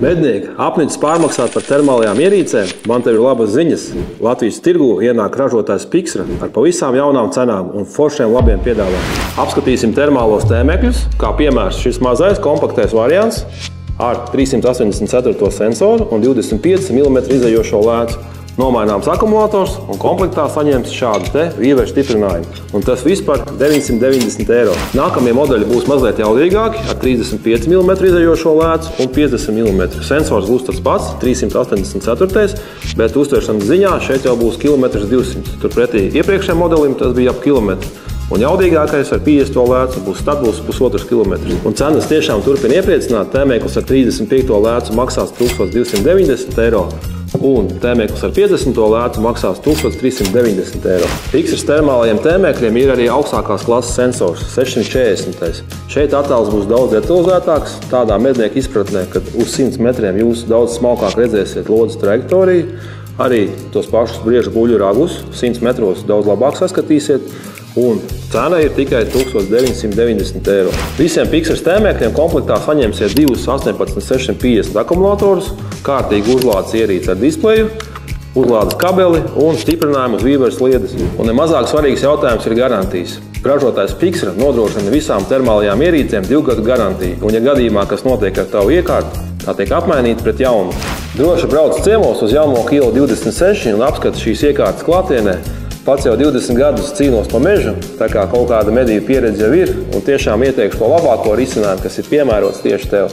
Mednieki, apnicis pārmaksāt par termālajām ierīcēm, man tev ir labas ziņas. Latvijas tirgū ienāk ražotājs Pixra ar pavisam jaunām cenām un foršiem labiem piedāvājumiem. Apskatīsim termālos tēmekļus, kā piemērs šis mazais kompaktais variants ar 384 sensoru un 25 mm izējošo lēcu. Nomaināms akumulators un komplektā saņems šādu te vīveru stiprinājumu. Un tas viss par 990 eiro. Nākamie modeļi būs mazliet jaudīgāki ar 35 mm izējošo lēcu un 50 mm. Sensors būs tas pats, 384, bet uztveršanas ziņā šeit jau būs 200 km. Turpretī iepriekšējiem modelim tas bija ap kilometru. Un jaudīgākais ar 50 lēcu būs 1,5 km. Un cenas tiešām turpina iepriecināt. Tēmēklis ar 35 lēcu maksās 1290 eiro. Un tēmēklis ar 50 lēcu maksās 1390 eiro. Pixras termālajiem tēmēkļiem ir arī augstākās klases sensors, 640. Šeit attēls būs daudz detalizētāks, tādā mednieka izpratnē, kad uz 100 metriem jūs daudz smalkāk redzēsiet lodes trajektoriju, arī tos pašus briežu buļļu ragus 100 metros daudz labāk saskatīsiet. Un cena ir tikai 1990 eiro. Visiem Pixras tēmēkļiem komplektā saņemsiet divus 18650 akumulatorus, kārtīgi uzlādes ierīci ar displeju, uzlādes kabeli un stiprinājumu uz vīveru sliedes. Un nemazāk svarīgs jautājums ir garantijas. Ražotājs Pixra nodrošina visām termālajām ierīcēm 2 gadu garantiju. Un ja gadījumā, kas notiek ar tavu iekārtu, tā tiek apmainīta pret jaunu. Droši brauc ciemos uz Jaumoka ielu 26 un apskata šīs iekārtas klātienē. Pats jau 20 gadus cīnos pa mežu, tā kā kaut kāda medību pieredze jau ir, un tiešām ieteikšu to labāko risinājumu, kas ir piemērots tieši tev.